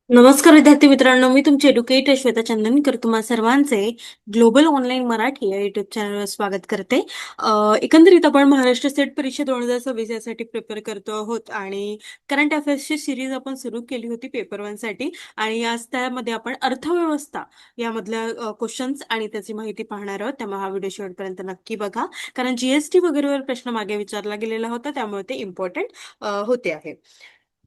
नमस्कार विद्यार्थी मित्रांनो, मी तुमची एड्युकेटर श्वेता चंदनकर तुम्हा सर्वांचे ग्लोबल ऑनलाईन मराठी या युट्यूब चॅनलवर स्वागत करते. एकंदरीत आपण महाराष्ट्र स्टेट परीक्षा 2026 यासाठी प्रिपेअर करतो आहोत आणि करंट अफेअर्सची सिरीज आपण सुरू केली होती पेपर 1 साठी आणि आज त्यामध्ये आपण अर्थव्यवस्था यामधल्या क्वेश्चन्स आणि त्याची माहिती पाहणार आहोत. त्यामुळे हा व्हिडिओ शेवटपर्यंत नक्की बघा, कारण जीएसटी वगैरेवर प्रश्न मागे विचारला गेलेला होता, त्यामुळे ते इम्पॉर्टंट होते आहे.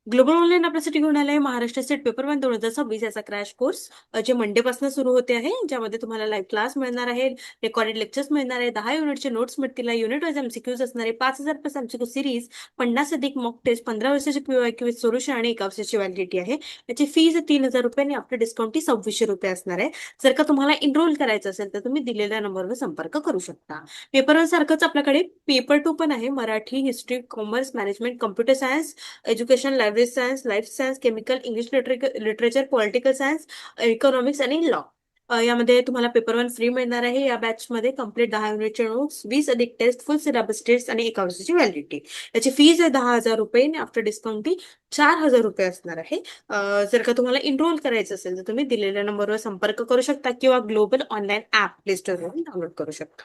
ग्लोबल ऑनलाईन आपल्यासाठी घेऊन आले महाराष्ट्र स्टेट पेपर 1 2026 याचा क्रॅश कोर्स जे मंडे पासून सुरू होते आहे, ज्यामध्ये तुम्हाला लाईव्ह क्लास मिळणार आहे, रेकॉर्डेड लेक्चर्स मिळणार आहे, 10 युनिटचे नोट्स मिळतील, युनिट वाईज एमसीक्यूज असणारे 5,000 प्लस एमसीक्यू सिरीज, 50 अधिक मॉक टेस्ट, 15 वर्षाची पीवायक्यू सोल्युशन आणि 1 वर्षाची व्हॅलिडिटी आहे. याची फीज 3,000 रुपये आणि आफ्टर डिस्काउंट 2,600 रुपये असणार आहे. जर का तुम्हाला एनरोल करायचं असेल तर तुम्ही दिलेल्या नंबरवर संपर्क करू शकता. पेपर 1 सारखंच आपल्याकडे पेपर 2 पण आहे. Marathi, history, commerce, management, computer science, education, library science, life science, chemical, English literature, political science, economics आणि लॉ. यामध्ये तुम्हाला पेपर 1 फ्री मिळणार आहे. या बॅच मध्ये कम्प्लीट 10 युनिटचे नोट्स, 20 अधिक टेस्ट, फुल सिलेबस टेस्ट आणि 1 वर्षाची व्हॅलिडिटी. याची फीज आहे 10,000 रुपये आणि आफ्टर डिस्काउंट ती 4,000 रुपये असणार आहे. जर का तुम्हाला एनरोल करायचं असेल तर तुम्ही दिलेल्या नंबरवर संपर्क करू शकता किंवा ग्लोबल ऑनलाईन ऍप प्ले स्टोरवरून डाउनलोड करू शकता.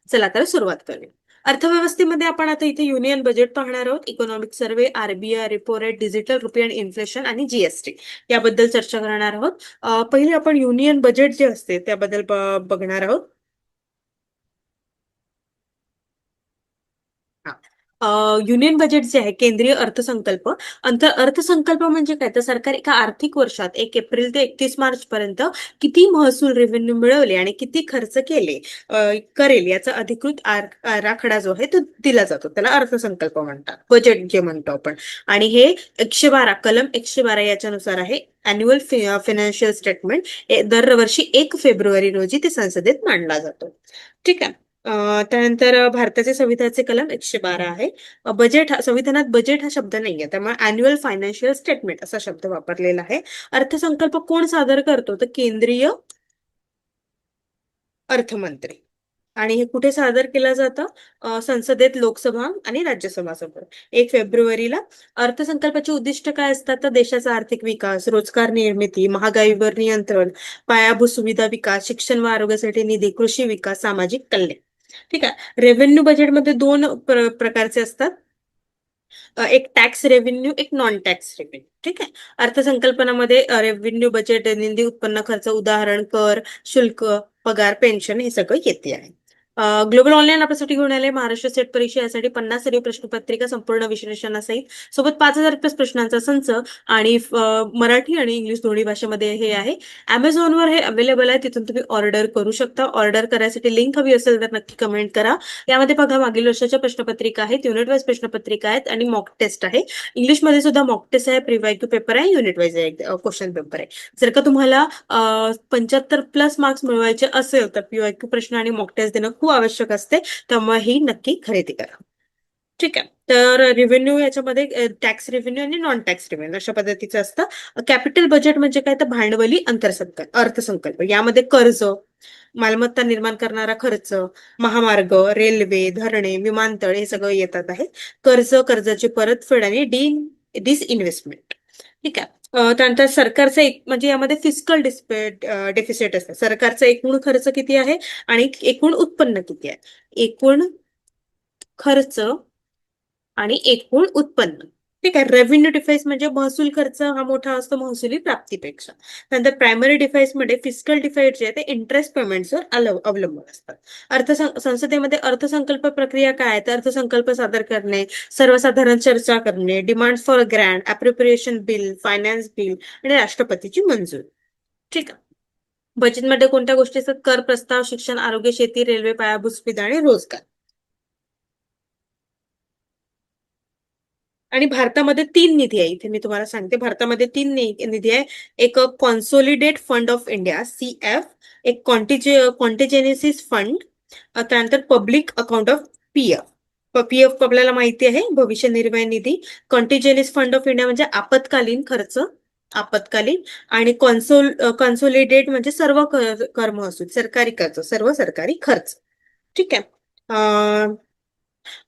चला तर सुरुवात करूया. अर्थव्यवस्थेमध्ये आपण आता इथे युनियन बजेट पाहणार आहोत. Economic survey, RBI, repo rate, digital रुपये आणि इन्फ्लेशन आणि जीएसटी याबद्दल चर्चा करणार आहोत. पहिले आपण युनियन बजेट जे असते त्याबद्दल बघणार आहोत. युनियन बजेट जे आहे केंद्रीय अर्थसंकल्प. अर्थसंकल्प म्हणजे काय, तर सरकार एका आर्थिक वर्षात 1 एप्रिल ते 31 मार्च पर्यंत किती महसूल रेव्हेन्यू मिळवले आणि किती खर्च केले करेल याचा अधिकृत आराखडा जो आहे तो दिला जातो. त्याला अर्थसंकल्प म्हणतात, बजेट जे म्हणतो आपण. आणि हे 112 कलम 112 याच्यानुसार आहे. अॅन्युअल फायनान्शियल स्टेटमेंट दरवर्षी 1 फेब्रुवारी रोजी ते संसदेत मांडला जातो. ठीक आहे. त्यानंतर भारताचे संविधानाचे कलम 112 आहे. संविधानात बजेट हा शब्द नाहीये, त्यामुळे अॅन्युअल फायनान्शियल स्टेटमेंट असा शब्द वापरलेला आहे. अर्थसंकल्प कोण सादर करतो, तर केंद्रीय अर्थमंत्री. आणि हे कुठे सादर केलं जातं, संसदेत, लोकसभा आणि राज्यसभा समोर 1 फेब्रुवारीला. अर्थसंकल्पाची उद्दिष्ट काय असतात, तर देशाचा आर्थिक विकास, रोजगार निर्मिती, महागाईवर नियंत्रण, पायाभूत सुविधा विकास, शिक्षण व आरोग्यासाठी निधी, कृषी विकास, सामाजिक कल्याण. ठीक आहे. रेव्हेन्यू बजेटमध्ये दोन प्रकारचे असतात. एक टॅक्स रेव्हेन्यू, एक नॉन टॅक्स रेव्हेन्यू. ठीक आहे. अर्थसंकल्पनामध्ये रेव्हेन्यू बजेट, निधी उत्पन्न खर्च, उदाहरण कर, शुल्क, पगार, पेन्शन हे सगळं येते आहे. ग्लोबल ऑनलाईन आपल्यासाठी घेऊन आले महाराष्ट्र स्टेट परीक्षा यासाठी 50 सरी प्रश्नपत्रिका संपूर्ण विश्लेषणासहित सोबत 5,000 प्लस प्रश्नांचा संच आणि मराठी आणि इंग्लिश दोन्ही भाषेमध्ये हे आहे. अमेझॉनवर हे अवेलेबल आहे, तिथून तुम्ही ऑर्डर करू शकता. ऑर्डर करायसाठी लिंक हवी असेल तर नक्की कमेंट करा. यामध्ये बघा मागील वर्षाच्या प्रश्नपत्रिका आहेत, युनिट वाईज प्रश्नपत्रिका आहेत आणि मॉक टेस्ट आहे. इंग्लिशमध्ये सुद्धा मॉक टेस्ट आहे, प्रिव्हायक्यू पेपर आहे, युनिट वाईज क्वेश्चन पेपर आहे. जर का तुम्हाला 75 प्लस मार्क्स मिळवायचे असेल तर पीवायक्यू प्रश्न आणि मॉक टेस्ट देणं खूप आवश्यक असते, त्यामुळे ही नक्की खरेदी करा. ठीक आहे. तर रेव्हेन्यू याच्यामध्ये टॅक्स रेव्हेन्यू आणि नॉन टॅक्स रेव्हेन्यू अशा पद्धतीचं असतं. कॅपिटल बजेट म्हणजे काय, तर भांडवली अर्थसंकल्प. यामध्ये कर्ज, मालमत्ता निर्माण करणारा खर्च, महामार्ग, रेल्वे, धरणे, विमानतळ हे सगळं येतात आहे. कर्जाची परतफेड आणि डिसइन्व्हेस्टमेंट. ठीक आहे. त्यानंतर सरकारचं एक म्हणजे यामध्ये फिस्कल डेफिसिट असतं. सरकारचा एकूण खर्च किती आहे आणि एकूण उत्पन्न किती आहे. एकूण खर्च आणि एकूण उत्पन्न. ठीक आहे. रेव्हेन्यू डिफाईस म्हणजे महसूल खर्च हा मोठा असतो महसुली प्राप्तीपेक्षा. नंतर प्रायमरी डिफाईस मध्ये फिस्कल डिफाईट जे आहे ते इंटरेस्ट पेमेंट्सवर अवलंबून असतात. संसदेमध्ये अर्थसंकल्प प्रक्रिया काय आहे, तर अर्थसंकल्प सादर करणे, सर्वसाधारण चर्चा करणे, demand for Grant, appropriation bill, finance bill आणि राष्ट्रपतीची मंजुरी. ठीक आहे. बजेटमध्ये कोणत्या गोष्टी असतात, कर प्रस्ताव, शिक्षण, आरोग्य, शेती, रेल्वे, पायाभूत सुविधा आणि रोजगार. आणि भारतामध्ये 3 निधी आहे. इथे मी तुम्हाला सांगते, भारतामध्ये 3 निधी आहे. एक consolidate fund of India CF, एक कॉन्टिजेनेसिस फंड, त्यानंतर public account of PF. PF आपल्याला माहिती आहे, भविष्य निर्वाह निधी. कॉन्टिजेनिस फंड ऑफ इंडिया म्हणजे आपत्कालीन खर्च, आपत्कालीन. आणि कॉन्सोलिडेट म्हणजे सर्व कर महसूल, सरकारी खर्च, सर्व सरकारी खर्च. ठीक आहे.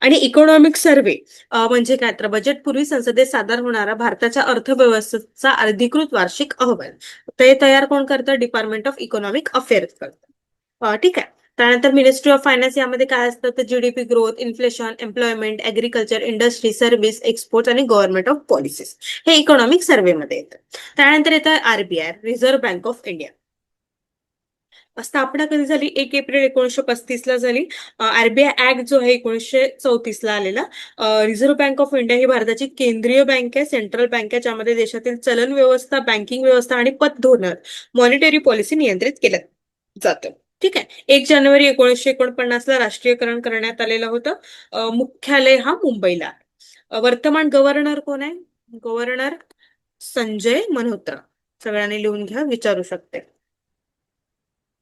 आणि इकॉनॉमिक सर्व्हे म्हणजे काय तर बजेटपूर्वी संसदेत सादर होणारा भारताच्या अर्थव्यवस्थेचा अधिकृत वार्षिक अहवाल. ते तयार कोण करतं? डिपार्टमेंट ऑफ इकॉनॉमिक अफेअर्स करतं. ठीक आहे. त्यानंतर मिनिस्ट्री ऑफ फायनान्स यामध्ये काय असतं? तर GDP growth, inflation, employment, agriculture, industry, service, export आणि गव्हर्नमेंट ऑफ पॉलिसीज हे इकॉनॉमिक सर्व्हे मध्ये येतं. त्यानंतर येतं RBI, reserve bank of India. स्थापना कधी झाली? 1 एप्रिल 1935 ला झाली. आरबीआय ऍक्ट जो आहे 1934 ला आलेला. रिझर्व्ह बँक ऑफ इंडिया ही भारताची केंद्रीय बँक आहे, सेंट्रल बँक आहे, ज्यामध्ये देशातील चलन व्यवस्था, बँकिंग व्यवस्था आणि पतधोरण, मॉनिटरी पॉलिसी नियंत्रित केलं जातं. ठीक आहे. 1 जानेवारी 1949 ला राष्ट्रीयकरण करण्यात आलेलं होतं. मुख्यालय हा मुंबईला आहे. वर्तमान गव्हर्नर कोण आहे? गव्हर्नर संजय मल्होत्रा. सगळ्यांनी लिहून घ्या, विचारू शकते.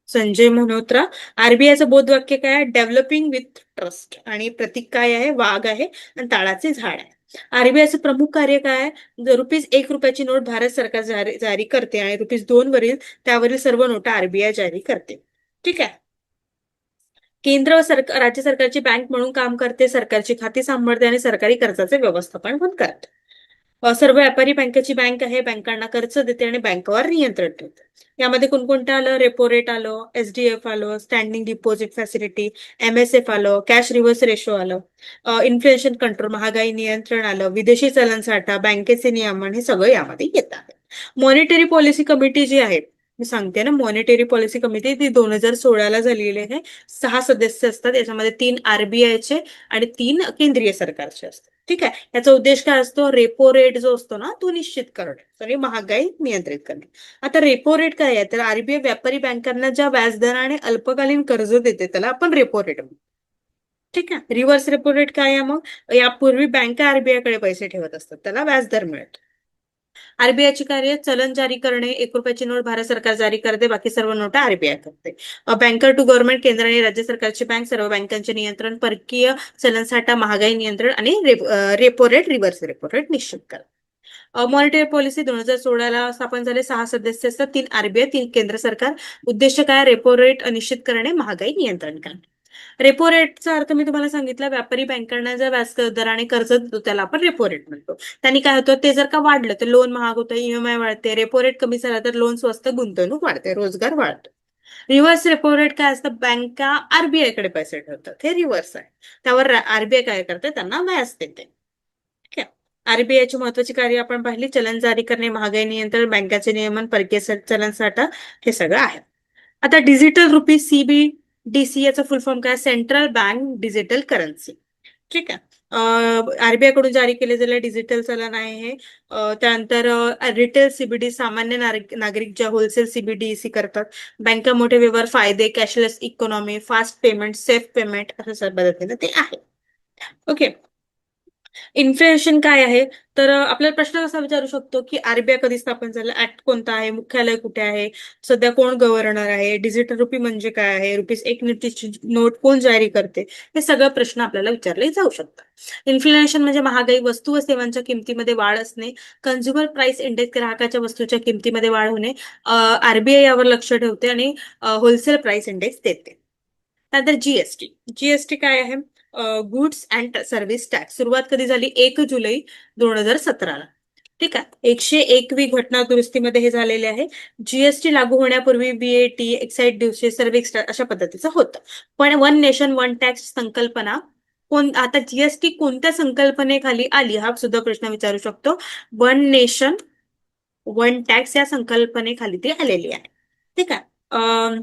संजय मल्होत्रा. आरबीआयचं बोधवाक्य काय आहे? Developing with trust. आणि प्रतीक काय आहे? वाघ आहे आणि ताळाचे झाड आहे. आरबीआयचं प्रमुख कार्य काय आहे? ₹1 ची नोट भारत सरकार जारी करते आणि ₹2 वरील त्यावरील सर्व नोटा आरबीआय जारी करते. ठीक आहे. केंद्र व राज्य सरकारची बँक म्हणून काम करते, सरकारची खाती सांभाळते आणि सरकारी कर्जाचे व्यवस्थापन पण करते. सर्व व्यापारी बँकेची बँक आहे, बँकांना कर्ज देते आणि बँकांवर नियंत्रण ठेवते. यामध्ये कोणकोणतं आलं? रेपो रेट आलं, एसडीएफ आलं, स्टँडिंग डिपॉझिट फॅसिलिटी, एमएसएफ आलं, कॅश रिव्हर्स रेशो आलं, इन्फ्लेशन कंट्रोल, महागाई नियंत्रण आलं, विदेशी चलन साठा, बँकेचे नियमन हे सगळं यामध्ये येत आहे. मॉनिटरी पॉलिसी कमिटी जी आहे, मी सांगते ना, मॉनिटरी पॉलिसी कमिटी ती 2016 ला झालेली आहे. 6 सदस्य असतात, याच्यामध्ये 3 आरबीआयचे आणि 3 केंद्रीय सरकारचे असतात. ठीक आहे. याचा उद्देश काय असतो? रेपो रेट जो असतो ना, तो निश्चित करणे आणि महागाई नियंत्रित करणे. आता रेपो रेट काय आहे? तर आरबीआय व्यापारी बँकांना ज्या व्याजदराने अल्पकालीन कर्ज देते त्याला आपण रेपो रेट म्हणतो. ठीक आहे. रिव्हर्स रेपो रेट काय आहे मग? यापूर्वी बँका आरबीआय कडे पैसे ठेवत असतात, त्याला व्याजदर मिळतो. आरबीआयची कार्य: चलन जारी करणे, ₹1 नोट भारत सरकार जारी करते, बाकी सर्व नोटा आरबीआय करते. बँकर टू गव्हर्नमेंट, केंद्र आणि राज्य सरकारची बँक, सर्व बँकांचे नियंत्रण, परकीय चलनसाठा, महागाई नियंत्रण आणि repo rate, reverse repo rate निश्चित करते. मॉनिटरी पॉलिसी 2016 ला स्थापन झाले. 6 सदस्य असतात, 3 आरबीआय, 3 केंद्र सरकार. उद्देश काय? रेपो रेट निश्चित करणे, महागाई नियंत्रण करणे. रेपो रेटचा अर्थ मी तुम्हाला सांगितला. व्यापारी बँकांना जर व्याज दराने कर्ज देतो त्याला आपण रेपो रेट म्हणतो. त्यांनी काय होतं? ते जर का वाढलं तर लोन महाग होतं, ईएमआय वाढते. रेपो रेट कमी झाला तर लोन स्वस्त, गुंतवणूक वाढते, रोजगार वाढतो. रिव्हर्स रेपो रेट काय असतं? बँका आरबीआय कडे पैसे ठेवतात, हे रिव्हर्स आहे. त्यावर आरबीआय काय करते? त्यांना व्याज देते. ठीक आहे. आरबीआयची महत्वाची कार्य आपण पाहिली: चलन जारी करणे, महागाई नियंत्रण, बँकाचे नियमन, परकीय चलन साठा हे सगळं आहे. आता डिजिटल रुपी, सीबीडीसी याचा फुल फॉर्म काय? Central bank digital currency. ठीक आहे. आरबीआय कडून जारी केले गेलेले डिजिटल चलन आहे हे. त्यानंतर रिटेल सीबीडी, सामान्य नागरिक ज्या होलसेल सीबीडीसी करतात. बँका मोठे व्यवहार, फायदे, cashless economy, fast payment, safe payment अशा पद्धतीने ते आहे. ओके. इन्फ्लेशन काय आहे? तर आपल्याला प्रश्न कसा विचारू शकतो की आरबीआय कधी स्थापन झालं, ऍक्ट कोणता आहे, मुख्यालय कुठे आहे, सध्या कोण गव्हर्नर आहे, डिजिटल रुपी म्हणजे काय आहे, ₹1 नोट कोण जारी करते, हे सगळं प्रश्न आपल्याला विचारले जाऊ शकतात. इन्फ्लेशन म्हणजे महागाई, वस्तू व सेवांच्या किमतीमध्ये वाढ असणे. कन्झ्युमर प्राइस इंडेक्स, ग्राहकाच्या वस्तूच्या किमतीमध्ये वाढ होणे. आरबीआय यावर लक्ष ठेवते आणि होलसेल प्राइस इंडेक्स देते. त्यानंतर जीएसटी. जीएसटी काय आहे? Goods and service tax. सुरुवात कधी झाली? 1 जुलै 2017 ला. ठीक आहे. 101वी घटना दुरुस्तीमध्ये हे झालेले आहे. जीएसटी लागू होण्यापूर्वी बीएटी, एक्साइड ड्युटी, सर्व्हिस अशा पद्धतीचं होतं. पण वन नेशन वन टॅक्स संकल्पना आता जीएसटी कोणत्या संकल्पनेखाली आली हा सुद्धा प्रश्न विचारू शकतो. वन नेशन वन टॅक्स या संकल्पनेखाली ती आलेली आहे. ठीक आहे.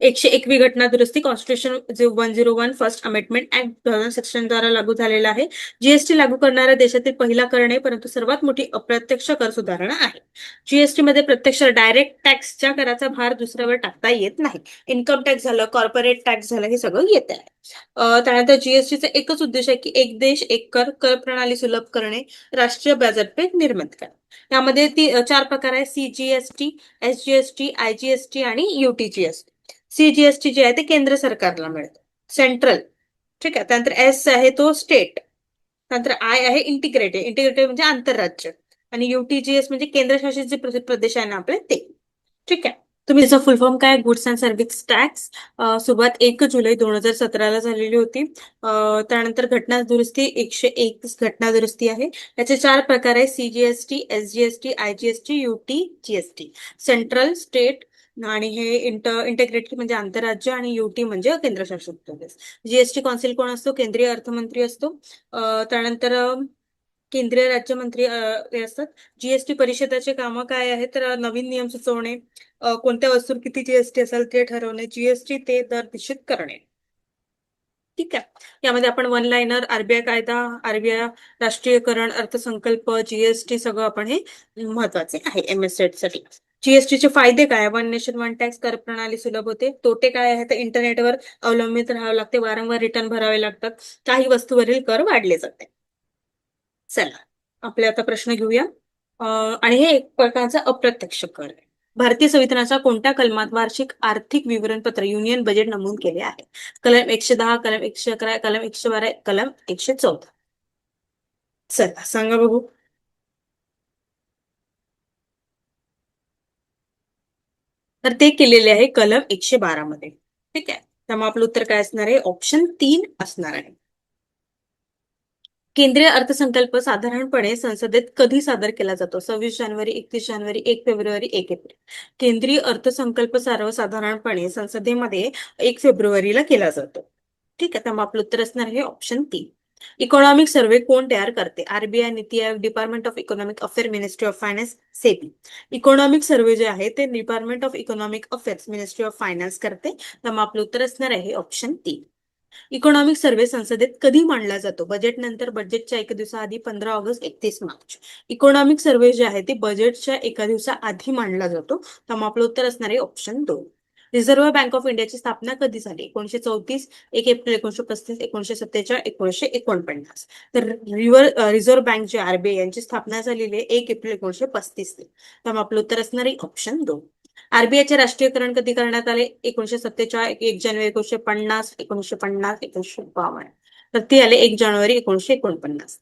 101वी घटना दुरुस्ती, कॉन्स्टिट्यूशन 101 फर्स्ट अमेंडमेंट ऍक्ट 2016 द्वारा लागू झालेला आहे. जीएसटी लागू करणारा देशातील पहिला कर नाही, परंतु सर्वात मोठी अप्रत्यक्ष कर सुधारणा आहे. जीएसटी मध्ये प्रत्यक्ष डायरेक्ट टॅक्सच्या कराचा भार दुसऱ्यावर टाकता येत नाही. इन्कम टॅक्स झालं, कॉर्पोरेट टॅक्स झालं, हे सगळं येत आहे. त्यानंतर जीएसटीचा एकच उद्देश आहे की एक देश एक कर, कर प्रणाली सुलभ करणे, राष्ट्रीय बाजारपेठ निर्मित करणे. यामध्ये 4 प्रकार आहे: सीजीएसटी, एसजीएसटी, आयजीएसटी आणि यूटीजीएसटी. सीजीएसटी जे आहे ते केंद्र सरकारला मिळतं, सेंट्रल. ठीक आहे. त्यानंतर एस आहे तो स्टेट. त्यानंतर आय आहे इंटिग्रेटेड. इंटिग्रेटेड म्हणजे आंतरराज्य. आणि यूटीजीएस म्हणजे केंद्रशासित जे प्रदेश आहे ना आपले ते. ठीक आहे. तुम्ही त्याचा फुल फॉर्म काय? Goods and service tax. सुरुवात 1 जुलै 2017 झालेली होती. त्यानंतर घटना दुरुस्ती 101 घटना दुरुस्ती आहे. याचे 4 प्रकार आहे: CGST, SGST, IGST, UT, GST. Central, state आणि हे इंटेग्रेटेड म्हणजे आंतरराज्य, आणि UT म्हणजे केंद्रशासित प्रदेश. GST कौन्सिल कोण असतो? केंद्रीय अर्थमंत्री असतो. त्यानंतर केंद्रीय राज्यमंत्री हे असतात. जीएसटी परिषदेचे कामं काय आहेत? तर नवीन नियम सुचवणे, कोणत्या वस्तूवर किती जीएसटी असेल ते ठरवणे, जीएसटी ते दर निश्चित करणे. ठीक आहे. यामध्ये आपण वन लाईनर, आरबीआय कायदा, आरबीआय राष्ट्रीयकरण, अर्थसंकल्प, जीएसटी सगळं आपण हे महत्वाचे आहे एमएसएड साठी. जीएसटीचे फायदे काय? वन नेशन वन टॅक्स, कर प्रणाली सुलभ होते. तोटे काय आहेत? तर इंटरनेटवर अवलंबित राहावे लागते, वारंवार रिटर्न भरावे लागतात, काही वस्तूवरील कर वाढले जाते. चला, आपले आता प्रश्न घेऊया. आणि हे एक प्रकारचा अप्रत्यक्ष कर आहे. भारतीय संविधानाच्या कोणत्या कलमात वार्षिक आर्थिक विवरणपत्र युनियन बजेट नमूद केले आहे? कलम 110, कलम 111, कलम 112, कलम 114. चला सांगा बघू. तर ते केलेले आहे कलम 112 मध्ये. ठीक आहे. त्यामुळे आपलं उत्तर काय असणार आहे? ऑप्शन 3 असणार आहे. केंद्रीय अर्थसंकल्प साधारणपणे संसदेत कधी सादर केला जातो? 26 जानेवारी, 31 जानेवारी, 1 फेब्रुवारी, 1 एप्रिल. केंद्रीय अर्थसंकल्प सर्वसाधारणपणे संसदेमध्ये 1 फेब्रुवारीला केला जातो. ठीक आहे. त्यामुळे आपलं उत्तर असणार आहे ऑप्शन 3. इकॉनॉमिक सर्व्हे कोण तयार करते? RBI, NITI Aayog, department of economic affair, ministry of finance, SEBI. Economic survey जे आहे ते department of economic affairs, ministry of finance करते. त्यामुळे आपलं उत्तर असणार आहे ऑप्शन 3. इकॉनॉमिक सर्व्हे संसदेत कधी मांडला जातो? बजेट नंतर, बजेटच्या 1 दिवसाआधी, 15 ऑगस्ट, 31 मार्च. इकॉनॉमिक सर्व्हे जे आहे ते बजेटच्या 1 दिवसाआधी मांडला जातो. त्यामुळे आपलं उत्तर असणार आहे ऑप्शन 2. रिझर्व्ह बँक ऑफ इंडियाची स्थापना कधी झाली? 1934, 1 एप्रिल 1935, 1947, 1949. तर रिझर्व्ह बँक जे आरबीआय यांची स्थापना झालेली आहे 1 एप्रिल 1935. त्यामुळे आपलं उत्तर असणार आहे ऑप्शन 2. आरबीआयचे राष्ट्रीयकरण कधी करण्यात आले? 1947, 1 जानेवारी 1950, 1950, 1952. तर ते आले 1 जानेवारी 1949.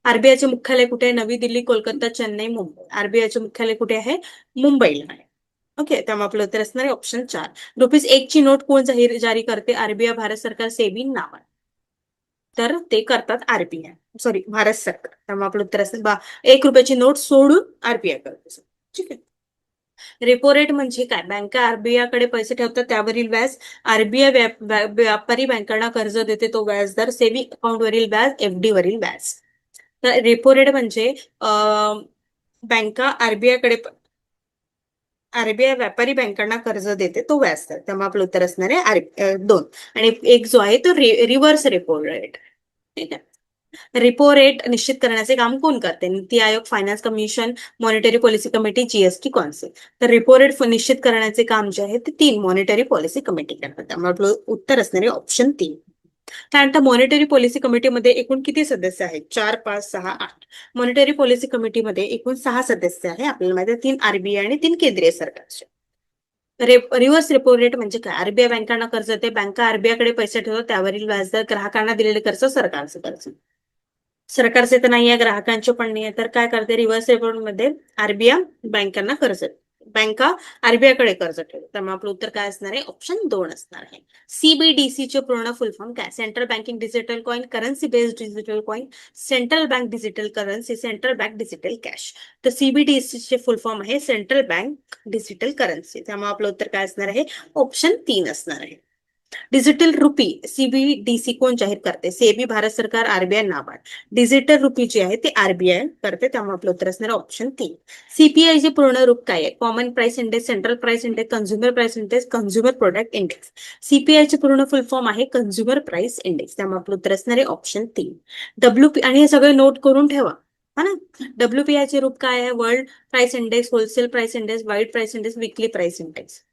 आरबीआयचे मुख्यालय कुठे आहे? नवी दिल्ली, कोलकाता, चेन्नई, मुंबई. आरबीआयचे मुख्यालय कुठे आहे? मुंबईला आहे. ओके. त्यामुळे आपलं उत्तर असणार आहे ऑप्शन 4. ₹1 ची नोट कोण जारी करते? आरबीआय, भारत सरकार, सेबी, नाबार्ड. तर ते करतात आरबीआय, सॉरी भारत सरकार. त्यामुळे आपलं उत्तर असतं ₹1ची नोट सोडून आरबीआय करते. ठीक आहे. रेपो रेट म्हणजे काय? बँका आरबीआयकडे पैसे ठेवतात त्यावरील व्याज. आरबीआय व्यापारी बँकांना कर्ज देते तो व्याजदर. सेव्हिंग अकाउंटवरील व्याज, एफडी वरील व्याज. तर रेपो रेट म्हणजे बँका आरबीआय व्यापारी बँकांना कर्ज देते तो व्याजदर. त्यामुळे आपलं उत्तर असणार आहे 2. आणि एक जो आहे तो रिव्हर्स रेपो रेट. ठीक आहे. रेपो रेट निश्चित करण्याचे काम कोण करते? NITI Aayog, finance commission, monetary policy committee, GST council. तर रेपो रेट निश्चित करण्याचे काम जे आहे ते 3 मॉनिटरी पॉलिसी कमिटी करतात. त्यामुळे आपलं उत्तर असणारे ऑप्शन 3. त्यानंतर मॉनिटरी पॉलिसी कमिटीमध्ये एकूण किती सदस्य आहेत? 4, 5, 6, 8. मॉनिटरी पॉलिसी कमिटीमध्ये एकूण 6 सदस्य आहे. आपल्याला माहिती आहे 3 आरबीआय आणि 3 केंद्रीय सरकारचे. रिव्हर्स रेपो रेट म्हणजे काय? आरबीआय बँकांना कर्ज देते, बँका आरबीआयकडे पैसे ठेवतात त्यावरील व्याजदर, ग्राहकांना दिलेले कर्ज सरकारचं कर्ज. सरकारचे तर नाही आहे, ग्राहकांचे पण नाही आहे. तर काय करते? रिव्हर्स रेपो मध्ये आरबीआय बँकांना कर्ज, बँका आरबीआयकडे कर्ज ठेवतात. त्यामुळे आपलं उत्तर काय असणार आहे? ऑप्शन 2 असणार आहे. सीबीडीसीचे पूर्ण फुल फॉर्म काय? Central banking digital coin, currency based digital coin, central bank digital currency, central bank digital cash. तर सीबीडीसीचे फुल फॉर्म आहे सेंट्रल बँक डिजिटल करन्सी. त्यामुळे आपलं उत्तर काय असणार आहे? ऑप्शन 3 असणार आहे. डिजिटल रुपी सीबीडीसी कोण जाहीर करते? सेबी, भारत सरकार, आरबीआय, नाबार्ड. डिजिटल रुपी जे आहे ते आरबीआय करते. त्यामुळे आपलं उत्तर असणार ऑप्शन 3. सीपीआय चे पूर्ण रूप काय आहे? Common price index, central price index, consumer price index, consumer product index. CPI चे पूर्ण फुल फॉर्म आहे कन्झ्युमर प्राइस इंडेक्स. त्यामुळे आपलं उत्तर असणार आहे ऑप्शन 3. डब्ल्यूपी, आणि हे सगळे नोट करून ठेवा हा ना. डब्ल्यूपीआय चे रूप काय आहे? World price index, wholesale price index, wide price index, weekly price index.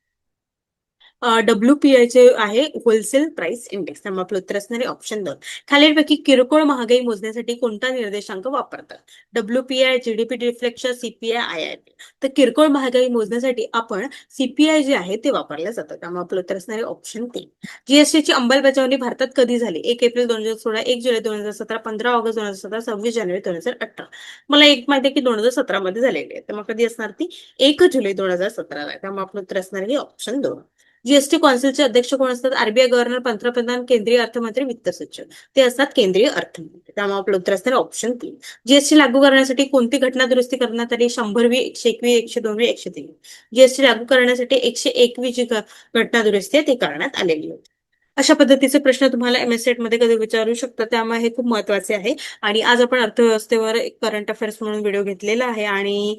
WPI चे आहे होलसेल प्राइस इंडेक्स. त्यामुळे आपलं उत्तर असणारे ऑप्शन 2. खालीलपैकी किरकोळ महागाई मोजण्यासाठी कोणता निर्देशांक वापरतात? WPI, GDP deflection, CPI, IIP. तर किरकोळ महागाई मोजण्यासाठी आपण सीपीआय जे आहे ते वापरलं जातं. त्यामुळे आपलं उत्तर असणारे ऑप्शन 3. जीएसटीची अंमलबजावणी भारतात कधी झाली? 1 एप्रिल 2016, 1 जुलै 2017, 15 ऑगस्ट 2017, 26 जानेवारी 2018. मला एक माहिती आहे की 2017 मध्ये झालेली आहे. तर मग कधी असणार ती? 1 जुलै 2017 ला. त्यामुळे आपलं उत्तर असणार आहे ऑप्शन 2. जीएसटी कौन्सिलचे अध्यक्ष कोण असतात? आरबीआय गव्हर्नर, पंतप्रधान, केंद्रीय अर्थमंत्री, वित्त सचिव. ते असतात केंद्रीय अर्थमंत्री. त्यामुळे आपलं उत्तर असणार ऑप्शन 3. जीएसटी लागू करण्यासाठी कोणती घटना दुरुस्ती करण्यात आली? 100वी, 101वी, 102वी, 103वी. जीएसटी लागू करण्यासाठी 101वी जी घटना दुरुस्ती आहे ती करण्यात आलेली होती. अशा पद्धतीचे प्रश्न तुम्हाला एमएससेट मध्ये कधी विचारू शकतात, त्यामुळे हे खूप महत्वाचे आहे. आणि आज आपण अर्थव्यवस्थेवर एक करंट अफेअर्स म्हणून व्हिडिओ घेतलेला आहे. आणि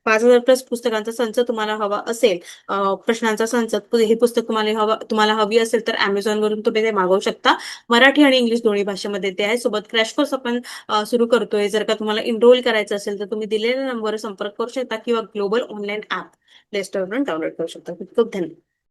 5,000 प्लस पुस्तकांचा संच तुम्हाला हवा असेल, प्रश्नांचा संच, हे पुस्तक तुम्हाला हवी असेल तर Amazon वरून तुम्ही ते मागवू शकता. मराठी आणि इंग्लिश दोन्ही भाषेमध्ये ते आहे. सोबत क्रॅश कोर्स आपण सुरू करतोय. जर का तुम्हाला एनरोल करायचं असेल तर तुम्ही दिलेल्या नंबरवर संपर्क करू शकता किंवा ग्लोबल ऑनलाईन ऍप प्ले स्टोअरवरून डाउनलोड करू शकता. खूप खूप धन्यवाद.